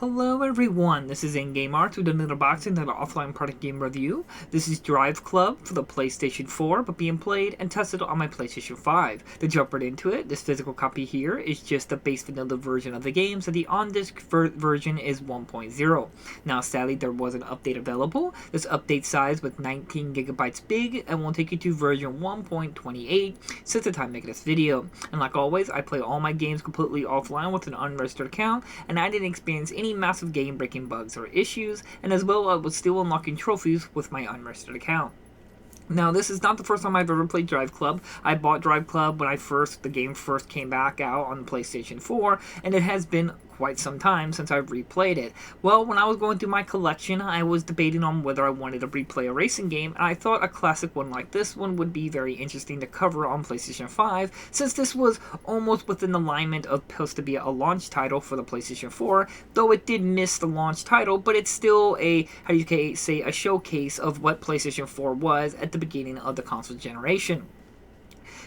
Hello everyone, this is In-Game Arts with another boxing and offline product game review. This is DriveClub for the PlayStation 4, but being played and tested on my PlayStation 5. To jump right into it, this physical copy here is just the base vanilla version of the game, so the on-disc version is 1.0. Now sadly there was an update available. This update size was 19 gigabytes big and will take you to version 1.28 since the time making this video. And like always, I play all my games completely offline with an unregistered account, and I didn't experience any massive game-breaking bugs or issues, and as well I was still unlocking trophies with my unregistered account. Now, this is not the first time I've ever played DriveClub. I bought DriveClub when the game first came back out on the PlayStation 4, and it has been quite some time since I've replayed it. Well, when I was going through my collection, I was debating on whether I wanted to replay a racing game, and I thought a classic one like this one would be very interesting to cover on PlayStation 5, since this was almost within the alignment of supposed to be a launch title for the PlayStation 4, though it did miss the launch title, but it's still a showcase of what PlayStation 4 was at the beginning of the console generation.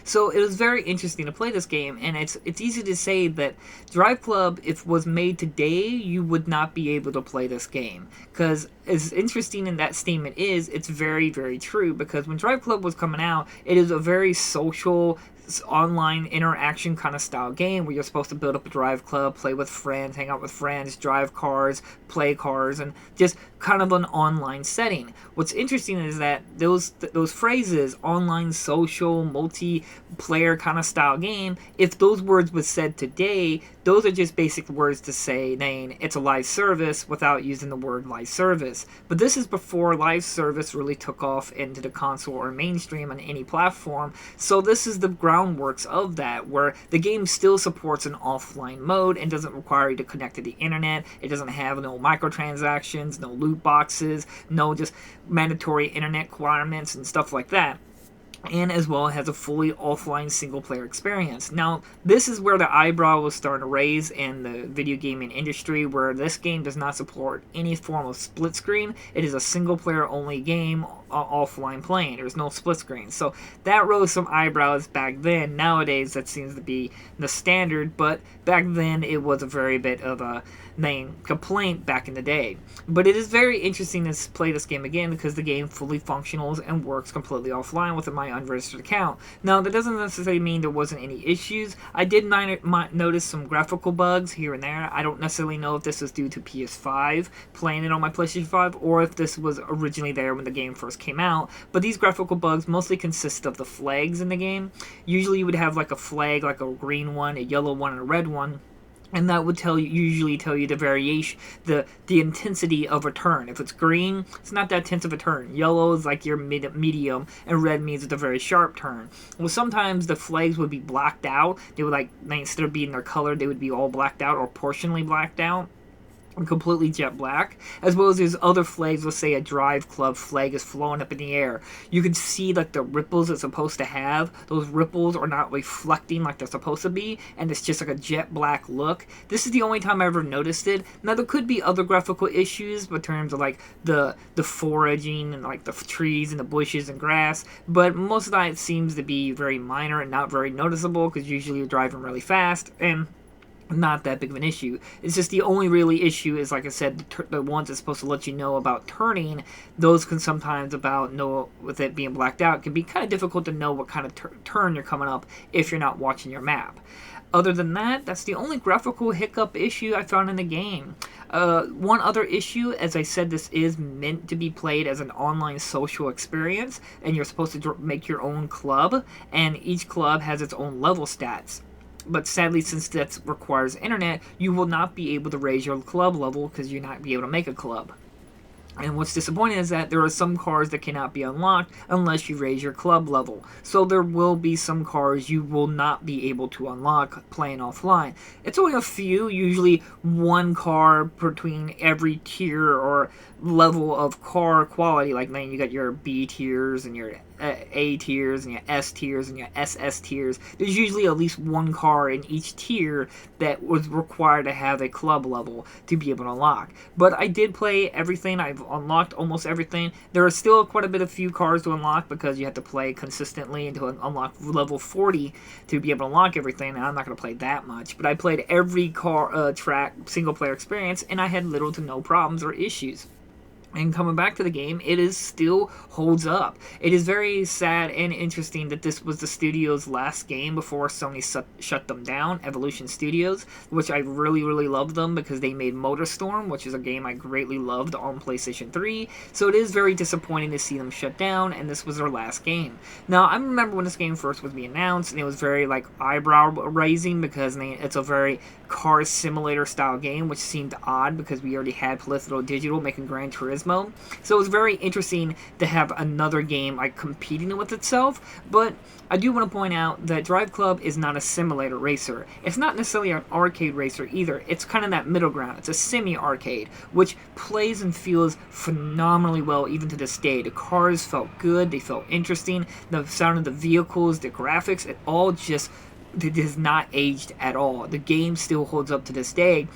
So it was very interesting to play this game, and it's easy to say that DriveClub, if was made today, you would not be able to play this game. Because as interesting in that statement is, it's very, very true, because when DriveClub was coming out, it is a very social, online interaction kind of style game where you're supposed to build up a drive club, play with friends, hang out with friends, drive cars, play cars, and just kind of an online setting. What's interesting is that those phrases, online, social, multiplayer kind of style game, if those words was said today, those are just basic words to say, saying it's a live service without using the word live service. But this is before live service really took off into the console or mainstream on any platform, so this is the groundworks of that, where the game still supports an offline mode and doesn't require you to connect to the internet. It doesn't have no microtransactions, no loot boxes, no just mandatory internet requirements and stuff like that. And as well has a fully offline single-player experience. Now, this is where the eyebrow was starting to raise in the video gaming industry, where this game does not support any form of split screen. It is a single-player only game, offline playing. There's no split screen. So that rose some eyebrows back then. Nowadays, that seems to be the standard, but back then it was a very bit of a main complaint back in the day. But it is very interesting to play this game again because the game fully functionals and works completely offline with my unregistered account. Now, that doesn't necessarily mean there wasn't any issues. I did notice some graphical bugs here and there. I don't necessarily know if this was due to PS5 playing it on my PlayStation 5 or if this was originally there when the game first came out. But these graphical bugs mostly consist of the flags in the game. Usually you would have like a flag, like a green one, a yellow one, and a red one. And that would usually tell you the variation, the intensity of a turn. If it's green, it's not that intense of a turn. Yellow is like your medium, and red means it's a very sharp turn. Well, sometimes the flags would be blacked out. They would instead of being their color, they would be all blacked out or portionally blacked out. Completely jet black, as well as there's other flags. Let's say a DriveClub flag is flowing up in the air. You can see like the ripples it's supposed to have. Those ripples are not reflecting like they're supposed to be, and it's just like a jet black look. This is the only time I ever noticed it. Now there could be other graphical issues in terms of like the foraging and like the trees and the bushes and grass, but most of that seems to be very minor and not very noticeable because usually you're driving really fast and not that big of an issue. It's just the only really issue is, like I said, the ones that's supposed to let you know about turning. Those can sometimes with it being blacked out, it can be kind of difficult to know what kind of turn you're coming up if you're not watching your map. Other than that, that's the only graphical hiccup issue I found in the game. One other issue, as I said, this is meant to be played as an online social experience, and you're supposed to make your own club, and each club has its own level stats. But sadly, since that requires internet, you will not be able to raise your club level because you'll not be able to make a club. And what's disappointing is that there are some cars that cannot be unlocked unless you raise your club level. So there will be some cars you will not be able to unlock playing offline. It's only a few, usually one car between every tier or level of car quality. Like, man, you got your B tiers and your A tiers and your S tiers and your SS tiers. There's usually at least one car in each tier that was required to have a club level to be able to unlock. But I did play everything. I've unlocked almost everything. There are still quite a bit of few cars to unlock because you have to play consistently until unlock level 40 to be able to unlock everything. And I'm not going to play that much. But I played every car track single player experience, and I had little to no problems or issues. And coming back to the game, it is still holds up. It is very sad and interesting that this was the studio's last game before Sony shut them down, Evolution Studios, which I really, really love them because they made MotorStorm, which is a game I greatly loved on PlayStation 3. So it is very disappointing to see them shut down, and this was their last game. Now, I remember when this game first was being announced, and it was very, like, eyebrow-raising because it's a very car simulator style game, which seemed odd because we already had Political Digital making Gran Turismo. So it was very interesting to have another game like competing with itself. But I do want to point out that DriveClub is not a simulator racer. It's not necessarily an arcade racer either. It's kind of that middle ground. It's a semi-arcade, which plays and feels phenomenally well even to this day. The cars felt good. They felt interesting. The sound of the vehicles, the graphics, it all just... it has not aged at all. The game still holds up to this day,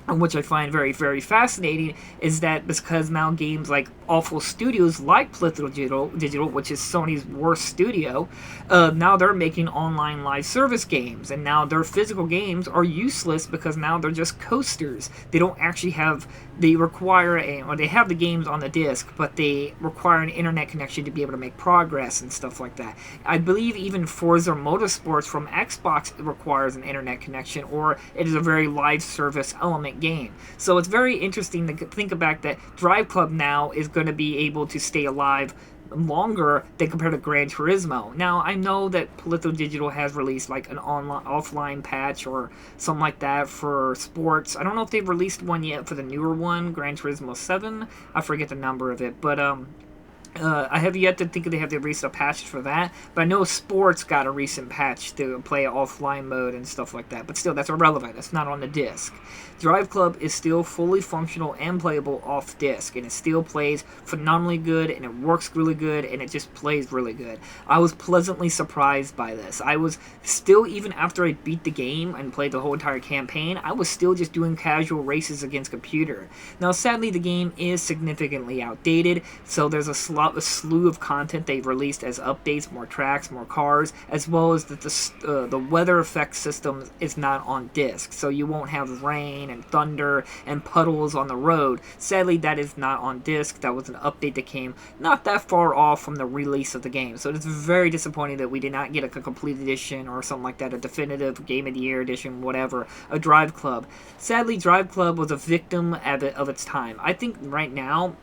and which I find very, very fascinating is that because now games like awful studios like Political Digital, which is Sony's worst studio, now they're making online live service games, and now their physical games are useless because now they're just coasters. They don't actually have, they require or they have the games on the disc, but they require an internet connection to be able to make progress and stuff like that. I believe even Forza Motorsports from Xbox requires an internet connection, or it is a very live service element game. So it's very interesting to think about that DriveClub now is going to be able to stay alive longer than compared to Gran Turismo. Now, I know that Political Digital has released like an offline patch or something like that for sports. I don't know if they've released one yet for the newer one, Gran Turismo 7. I forget the number of it, but I have yet to think they have released a patch for that, but I know sports got a recent patch to play offline mode and stuff like that, but still, that's irrelevant. It's not on the disc. DriveClub is still fully functional and playable off disc, and it still plays phenomenally good, and it works really good, and it just plays really good. I was pleasantly surprised by this. I was still, even after I beat the game and played the whole entire campaign, I was still just doing casual races against computer. Now, sadly, the game is significantly outdated, so there's a slew of content they've released as updates, more tracks, more cars, as well as that the weather effect system is not on disc, so you won't have rain and thunder and puddles on the road. Sadly, that is not on disc. That was an update that came not that far off from the release of the game, so it's very disappointing that we did not get a complete edition or something like that, a definitive Game of the Year edition, whatever, a DriveClub. Sadly, DriveClub was a victim of its time. I think right now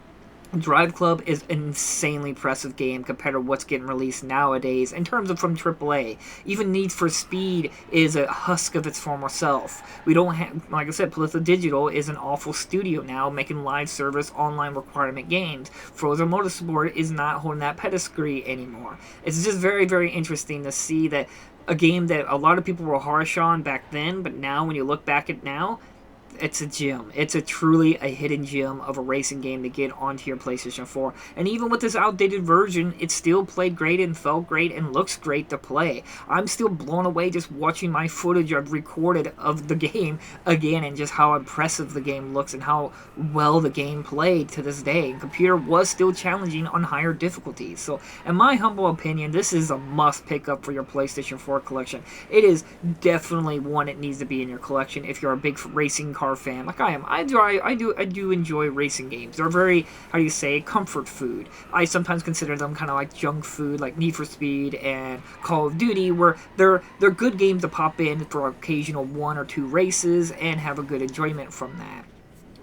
DriveClub is an insanely impressive game compared to what's getting released nowadays in terms of from AAA. Even Need for Speed is a husk of its former self. We don't have, like I said, Political Digital is an awful studio now making live service online requirement games. Forza Motorsport is not holding that pedigree anymore. It's just very, very interesting to see that a game that a lot of people were harsh on back then, but now when you look back at now, it's a gem. It's truly a hidden gem of a racing game to get onto your PlayStation 4. And even with this outdated version, it still played great and felt great and looks great to play. I'm still blown away just watching my footage I've recorded of the game again and just how impressive the game looks and how well the game played to this day. And computer was still challenging on higher difficulties. So, in my humble opinion, this is a must pick up for your PlayStation 4 collection. It is definitely one that needs to be in your collection if you're a big racing car fan like I am. I do enjoy racing games. They're very, how do you say, comfort food. I sometimes consider them kind of like junk food, like Need for Speed and Call of Duty, where they're good games to pop in for occasional 1 or 2 races and have a good enjoyment from that.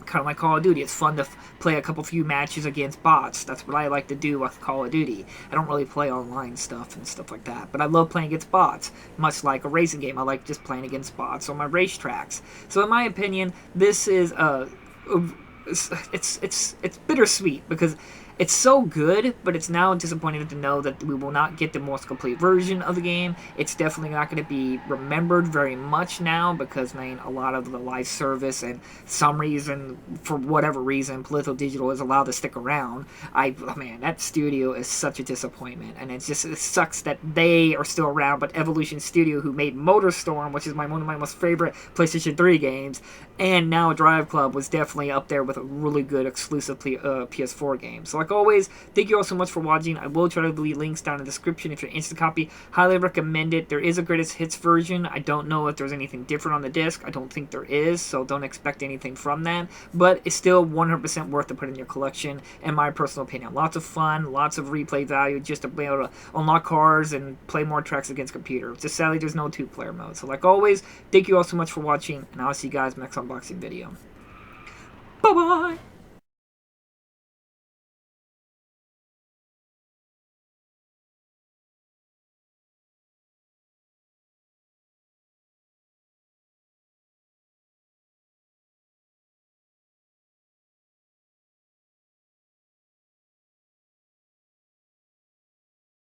Kind of like Call of Duty. It's fun to play a few matches against bots. That's what I like to do with Call of Duty. I don't really play online stuff and stuff like that, but I love playing against bots. Much like a racing game, I like just playing against bots on my racetracks. So in my opinion, this is it's bittersweet because It's so good, but it's now disappointing to know that we will not get the most complete version of the game. It's definitely not going to be remembered very much now because, man, a lot of the live service and some reason, for whatever reason, Political Digital is allowed to stick around. Man, that studio is such a disappointment, and it sucks that they are still around, but Evolution Studio, who made MotorStorm, which is one of my most favorite PlayStation 3 games, and now DriveClub, was definitely up there with a really good exclusive PS4 game. So like always, thank you all so much for watching. I will try to leave links down in the description if you're interested. Copy. Highly recommend it. There is a greatest hits version. I don't know if there's anything different on the disc. I don't think there is, so don't expect anything from that. But it's still 100% worth to put in your collection, in my personal opinion. Lots of fun, lots of replay value, just to be able to unlock cars and play more tracks against computer. Just sadly, there's no 2-player mode. So like always, thank you all so much for watching, and I'll see you guys next unboxing video. Bye-bye!